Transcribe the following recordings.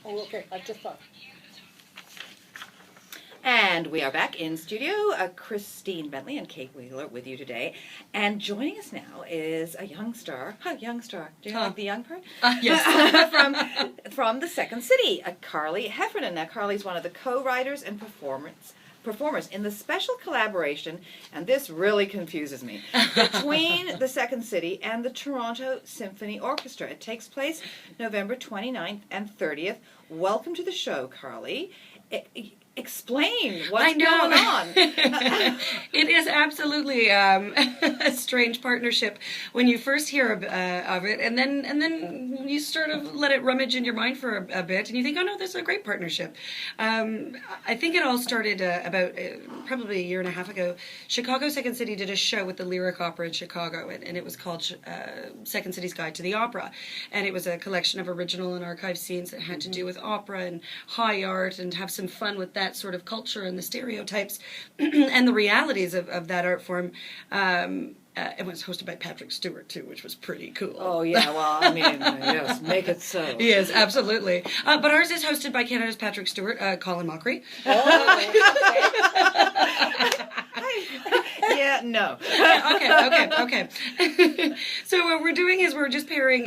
Oh, okay. I just thought. And we are back in studio. Christine Bentley and Kate Wheeler with you today. And joining us now is a young star. Young star. Do you like the young part? Yes. from the Second City, Carly Heffernan. Now, Carly's one of the co-writers and performers in the special collaboration, and this really confuses me, between the Second City and the Toronto Symphony Orchestra. It takes place November 29th and 30th. Welcome to the show, Carly. Explain what's going on. It is absolutely a strange partnership when you first hear of it, and then you sort of let it rummage in your mind for a bit, and you think, oh no, this is a great partnership. I think it all started about probably a year and a half ago. Chicago Second City did a show with the Lyric Opera in Chicago, and it was called Second City's Guide to the Opera, and it was a collection of original and archive scenes that had to do with opera and high art, and have some fun with that sort of culture and the stereotypes and the realities of that art form. It was hosted by Patrick Stewart too, which was pretty cool. Oh yeah, well, I mean, yes, make it so. Yes, absolutely. But ours is hosted by Canada's Patrick Stewart, Colin Mochrie. Yeah, no. Okay. So what we're doing is we're just pairing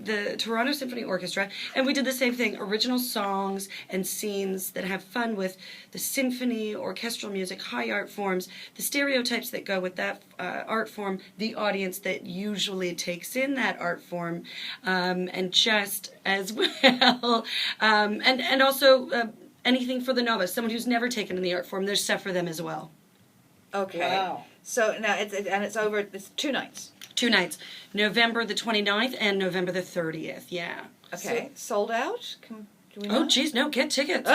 the Toronto Symphony Orchestra, and we did the same thing, original songs and scenes that have fun with the symphony, orchestral music, high art forms, the stereotypes that go with that art form, the audience that usually takes in that art form, and just as well, and also anything for the novice, someone who's never taken in the art form, there's stuff for them as well. Okay. Wow. So now it's over. It's 2 nights. 2 nights, November the 29th and November the 30th. Yeah. Okay. Sold out. Do we know? Oh, geez, no, get tickets.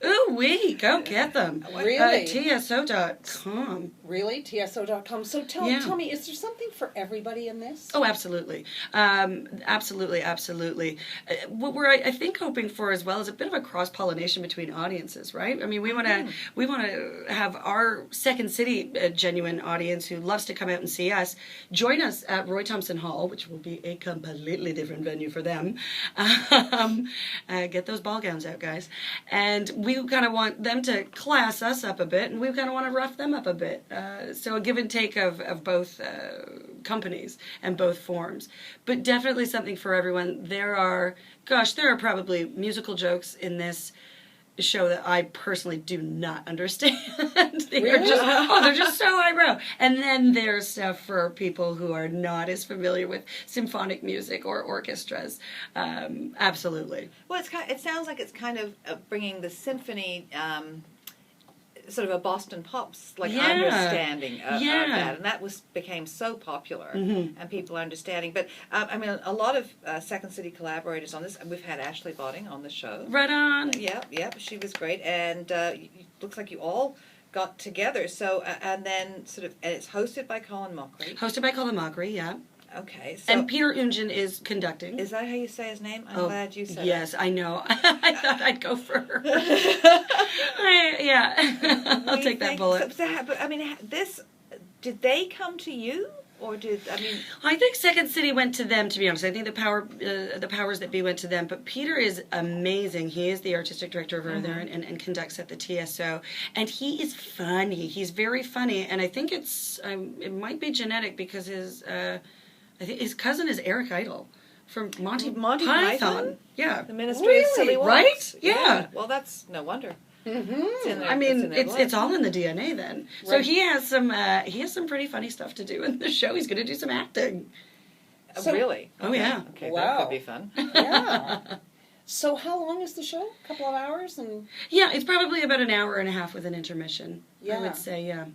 Ooh, wee, go get them. Really? TSO.com. Really? TSO.com. So tell me, is there something for everybody in this? Oh, absolutely. Absolutely. What we're, I think, hoping for as well is a bit of a cross-pollination between audiences, right? I mean, we want to have our Second City genuine audience who loves to come out and see us join us at Roy Thompson Hall, which will be a completely different venue for them. Get those ball gowns out, guys. And we kind of want them to class us up a bit, and we kind of want to rough them up a bit. So a give and take of both companies and both forms. But definitely something for everyone. There are probably musical jokes in this show that I personally do not understand. They're just so highbrow. And then there's stuff for people who are not as familiar with symphonic music or orchestras. Absolutely. Well, it sounds like it's kind of bringing the symphony. Sort of a Boston Pops understanding of that, and that became so popular, and people are understanding. But I mean, a lot of Second City collaborators on this. We've had Ashley Botting on the show. Right on. Yep, she was great, and looks like you all got together. So and then and it's hosted by Colin Mochrie. Hosted by Colin Mochrie, yeah. Okay, so and Peter Oundjian is conducting. Is that how you say his name? I'm glad you said yes, it. I know. I thought I'd go for her. I'll take that bullet. But I mean, did they come to you? Or I think Second City went to them, to be honest. I think the powers that be went to them. But Peter is amazing. He is the artistic director over there and conducts at the TSO. And he is funny. He's very funny. And I think it might be genetic because I think his cousin is Eric Idle from Monty Python. Yeah. The Ministry of Silly Walks. Right? Yeah. Well, that's no wonder. Mm-hmm. It's all in the DNA then. Right. So he has some pretty funny stuff to do in the show. He's going to do some acting. Really? Oh yeah. Okay, wow. That could be fun. Yeah. So how long is the show? A couple of hours? Yeah, it's probably about an hour and a half with an intermission. Yeah. I would say, yeah.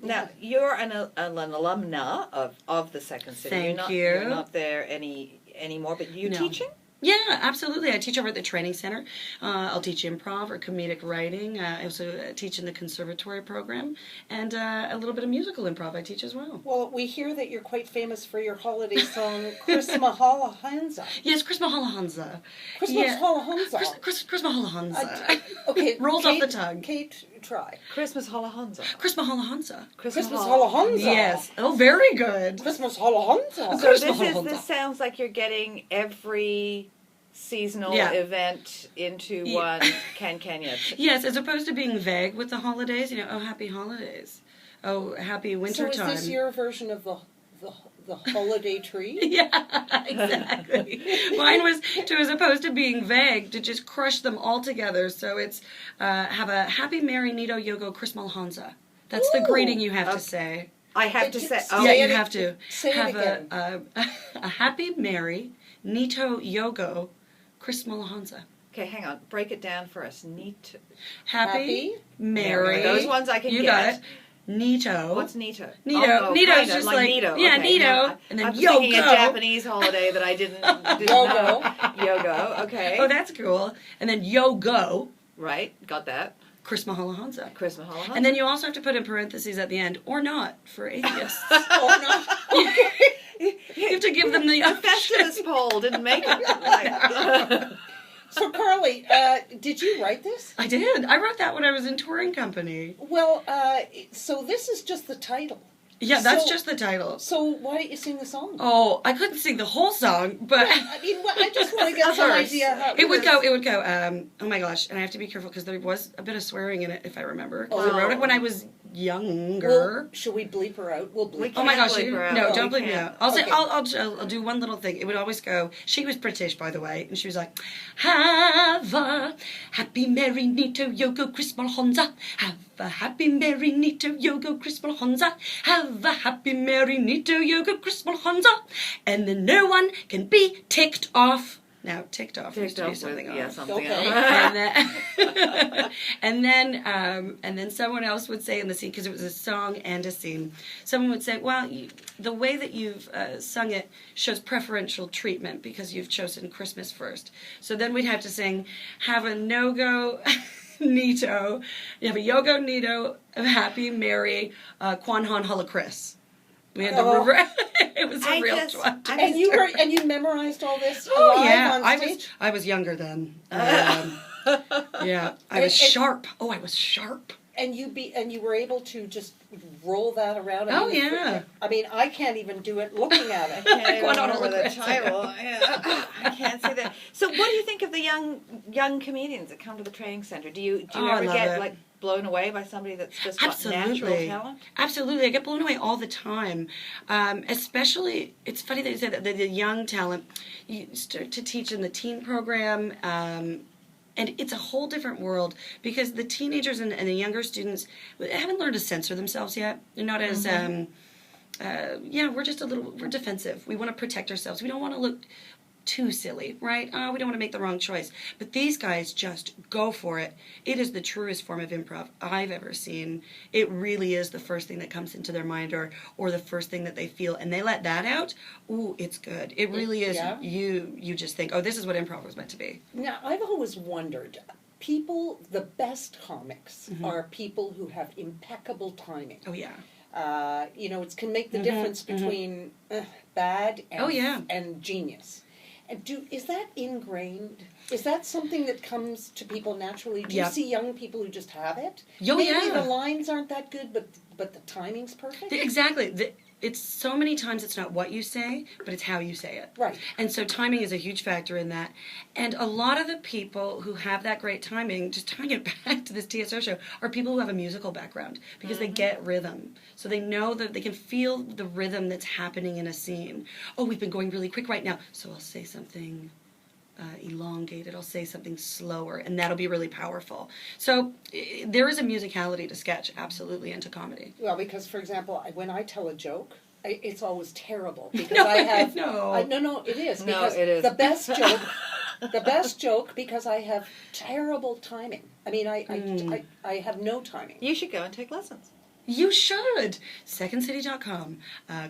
Now, you're an alumna of the Second City. Thank you. You're not there anymore, but you're teaching? Yeah, absolutely. I teach over at the training center. I'll teach improv or comedic writing. I also teach in the conservatory program, and a little bit of musical improv I teach as well. Well, we hear that you're quite famous for your holiday song, Christmas Halahanza. Yes, Christmas Halahanza. Christmas Halahanza. Christmas Halahanza. Okay. Rolls off the tongue. Kate, try. Christmas Halahanza. Christmas Halahanza. Christmas Halahanza. Yes. Oh, very good. Christmas Halahanza. So this sounds like you're getting every seasonal Yeah. event into one Kenya. Yes, as opposed to being vague with the holidays, oh, happy holidays. Oh, happy winter So time. is this your version of the holiday tree? Yeah, exactly. Mine was as opposed to being vague, to just crush them all together. So it's have a happy, merry, Nito, Yogo, Chrismal Hansa. That's the Ooh. greeting you have to say. I have to say, Yeah, you have to. Say it Have again. a happy, merry, Nito, Yogo, Chrismal Hansa. okay, hang on, break it down for us. Neat. Happy, merry. Those ones I can you get. got it. Nito. What's Nito? Nito. Oh, Nito's kinda, just like Nito. yeah, Okay, Nito, no, and then I was thinking a Yogo. Japanese holiday that I didn't Yogo. know. Yogo. Okay. Oh, that's cool. And then Yogo, Right. Got that. Chris Mahalahansa. Chris Mahalahan. And then you also have to put in parentheses at the end, or not, for atheists. Oh, no. You have to give them the option. Festivus poll didn't make it. So, Carly, did you write this? I did. I wrote that when I was in touring company. Well, so this is just the title. Yeah, that's So- just the title. So why don't you sing the song? Oh, I couldn't sing the whole song, but I mean, I just want to get some Verse. idea how it would go, oh my gosh, and I have to be careful because there was a bit of swearing in it, if I remember. 'Cause I wrote it when I was younger. Well, should we bleep her out? We'll bleep We her Oh my can't gosh! bleep her out. No, Oh, don't we bleep me can't. out. I'll say Okay. I'll do one little thing. It would always go. She was British, by the way, and she was like, "Have a happy, merry, Nito, Yogo, Chrismal Hansa. Have a happy, merry, Nito, Yogo, Chrismal Hansa. Have a happy, merry, Nito, Yogo, Chrismal Hansa." And then no one can be ticked off. Now, ticked off is Ticked to do off something with, yeah, off. something Okay. else. And then someone else would say in the scene, because it was a song and a scene, someone would say, well, the way that you've sung it shows preferential treatment because you've chosen Christmas first. So then we'd have to sing, have a no-go Nito, you have a Yogo Nito, a happy, merry, Kwan Han Hula Chris. We had to Oh. it was a I real just- twat. I'm And you memorized all this Oh live yeah, on stage? I was younger then. Yeah, I was And- sharp. Oh, I was sharp. And you were able to just roll that around. Oh, yeah. I mean, I can't even do it looking at it. Can't even Quite on remember all the the title. Yeah. I can't say that. So, what do you think of the young comedians that come to the training center? Do you Oh, I ever love get it. like blown away by somebody that's just got natural Absolutely. talent? Absolutely. I get blown away all the time. Especially, it's funny that you said that the young talent, you start to teach in the teen program, and it's a whole different world because the teenagers and the younger students haven't learned to censor themselves yet. They're not as, we're defensive. We want to protect ourselves. We don't want to look too silly, right? We don't want to make the wrong choice. But these guys just go for it. It is the truest form of improv I've ever seen. It really is the first thing that comes into their mind or the first thing that they feel. And they let that out. Ooh, it's good. It really is. Yeah. You just think, oh, this is what improv was meant to be. Now, I've always wondered, the best comics Mm-hmm. are people who have impeccable timing. Oh, yeah. It can make the difference between bad and, Oh, yeah. and genius. And is that ingrained? Is that something that comes to people naturally? Do Yeah. you see young people who just have it? Oh, Maybe yeah. the lines aren't that good, but the timing's perfect? Exactly. It's so many times it's not what you say, but it's how you say it. Right. And so timing is a huge factor in that. And a lot of the people who have that great timing, just tying it back to this TSO show, are people who have a musical background because they get rhythm. So they know that they can feel the rhythm that's happening in a scene. Oh, we've been going really quick right now, so I'll say something elongated, I'll say something slower, and that'll be really powerful. So there is a musicality to sketch, absolutely, and to comedy. Well, because, for example, when I tell a joke, it's always terrible because No, I have no. no, it is No, because it is. the best joke because I have terrible timing. I mean, I have no timing. You should go and take lessons. You should. SecondCity.com.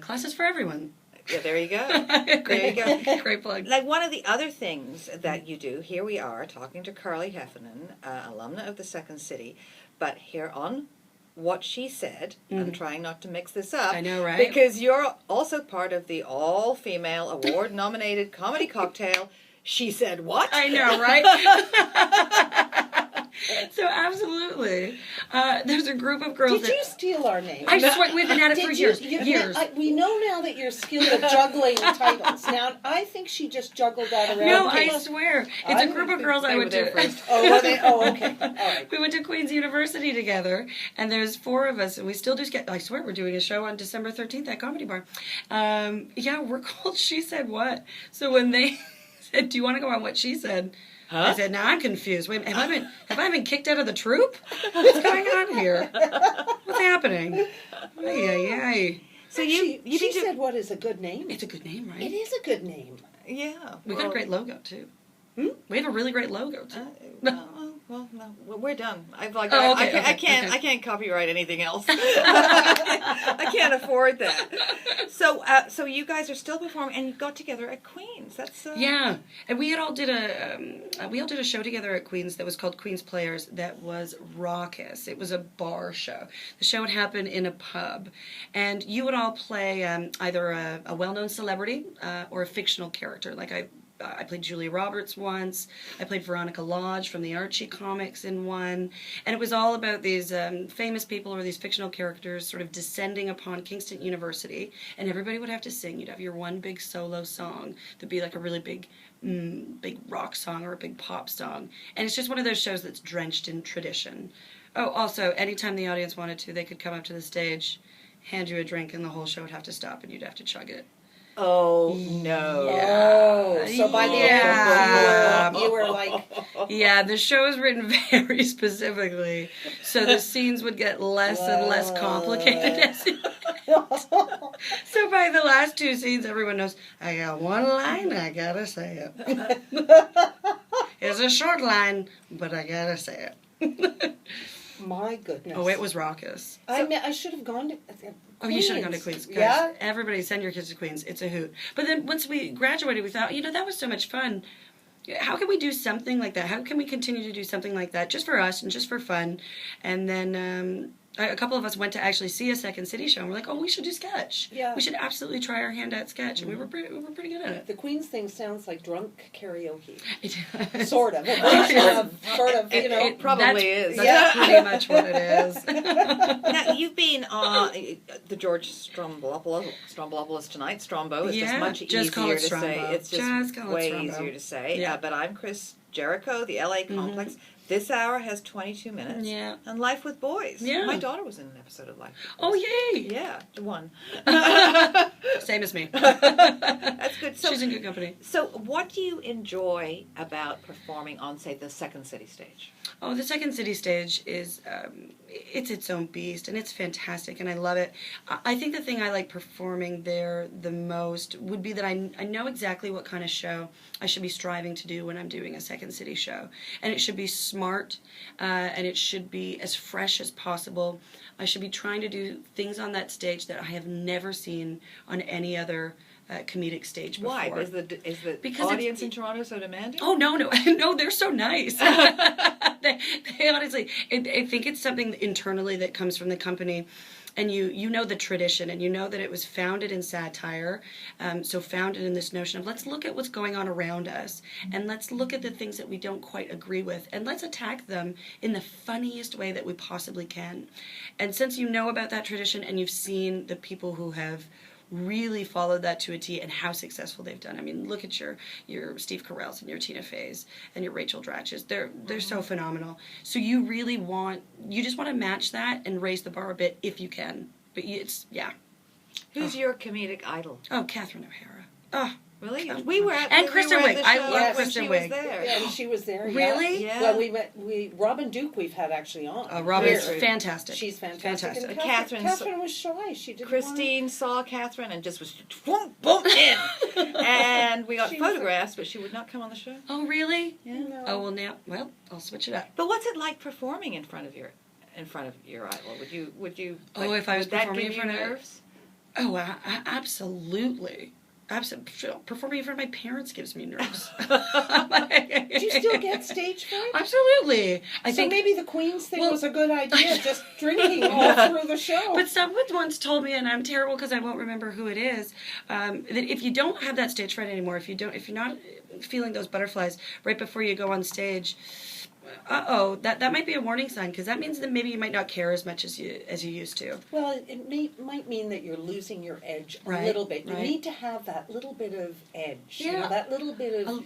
Classes for everyone. Yeah, there you go. There you go. Great plug. Like one of the other things that you do, here we are talking to Carly Heffernan, alumna of the Second City, but here on What She Said, I'm trying not to mix this up. I know, right? Because you're also part of the all-female award-nominated comedy cocktail, She Said What? I know, right? So absolutely, there's a group of girls. Did you steal our name? I swear we've been at it for years. We know now that you're skilled at juggling titles. Now, I think she just juggled that around. No, I swear. It's a group of girls I went to. Oh, were they? Oh, okay. All right. We went to Queen's University together, and there's 4 of us, and we still do I swear we're doing a show on December 13th at Comedy Bar. Yeah, we're called She Said What. So when they said, do you want to go on What She Said? Huh? I said, now I'm confused. Wait, have I been kicked out of the troupe? What's going on here? What's happening? Ay. So she said what is a good name? It's a good name, right? It is a good name. Yeah. We got a great logo, too. We have a really great logo, too. Well, no, we're done. I can't copyright anything else. I can't afford that. So you guys are still performing, and you got together at Queen's. That's yeah, and we all did a show together at Queen's that was called Queen's Players. That was raucous. It was a bar show. The show would happen in a pub, and you would all play either a well-known celebrity or a fictional character. Like I played Julia Roberts once. I played Veronica Lodge from the Archie comics in one. And it was all about these famous people or these fictional characters sort of descending upon Kingston University. And everybody would have to sing. You'd have your one big solo song. There'd be like a really big rock song or a big pop song. And it's just one of those shows that's drenched in tradition. Oh, also, anytime the audience wanted to, they could come up to the stage, hand you a drink, and the whole show would have to stop, and you'd have to chug it. Oh, no. Yeah. Oh, so by the end, you were like... Yeah, the show is written very specifically, so the scenes would get less and less complicated. So by the last 2 scenes, everyone knows, I got one line, I gotta say it. It's a short line, but I gotta say it. My goodness. Oh, it was raucous. I should have gone to... Oh, you should have gone to Queen's. Yeah? Everybody send your kids to Queen's. It's a hoot. But then once we graduated, we thought, that was so much fun. How can we do something like that? How can we continue to do something like that just for us and just for fun? And then a couple of us went to actually see a Second City show, and we're like, oh, we should do sketch. Yeah. We should absolutely try our hand at sketch. And we were pretty good at it. The Queen's thing sounds like drunk karaoke. It does. Sort of. It probably is. That's pretty much what it is. Now, you've been on the George Strombopoulos tonight. Strombo is just much just call easier it to Strombo. say. It's just way Strombo. easier to say. Yeah. But I'm Chris Jericho, the LA Complex. This hour has 22 minutes. Yeah. And Life with Boys. Yeah. My daughter was in an episode of Life with Boys. Oh, yay! Yeah, one. Same as me. That's good. So, she's in good company. So what do you enjoy about performing on, say, the Second City stage? Oh, the Second City stage is, it's its own beast, and it's fantastic, and I love it. I think the thing I like performing there the most would be that I know exactly what kind of show I should be striving to do when I'm doing a Second City show. And it should be smart, and it should be as fresh as possible. I should be trying to do things on that stage that I have never seen on any other comedic stage before. Why? Is the audience in Toronto so demanding? Oh, no. No, they're so nice. they honestly, I think it's something internally that comes from the company. And you know the tradition, and you know that it was founded in satire, so founded in this notion of let's look at what's going on around us, and let's look at the things that we don't quite agree with, and let's attack them in the funniest way that we possibly can. And since you know about that tradition, and you've seen the people who have really followed that to a T and how successful they've done. I mean, look at your Steve Carell's and your Tina Fey's and your Rachel Dratch's. They're so phenomenal. So you just want to match that and raise the bar a bit if you can. But Who's your comedic idol? Oh, Catherine O'Hara. Oh. Really? We were at and Kristen Wiig. I love Kristen Wiig. Yeah, she was there. Really? Yeah. Well, we met. Robin Duke. We've had actually on. Robin's fantastic. She's fantastic. And Catherine was shy. She didn't. Christine saw Catherine and just was boom, boom, in. And we got photographs, but she would not come on the show. Oh, really? Yeah. No. Oh well, I'll switch it up. But what's it like performing in front of your idol? Would you? Oh, if I was performing in front of nerves? Oh, absolutely. Performing in front of my parents gives me nerves. Do you still get stage fright? Absolutely. I So think maybe the Queen's thing Well, was a good idea, just drinking all through the show. But someone once told me, and I'm terrible because I won't remember who it is, that if you don't have that stage fright anymore, if you're not feeling those butterflies right before you go on stage, that might be a warning sign, because that means that maybe you might not care as much as you used to. Well, it might mean that you're losing your edge a Right, little bit. You right. need to have that little bit of edge, Yeah. that little bit of sort of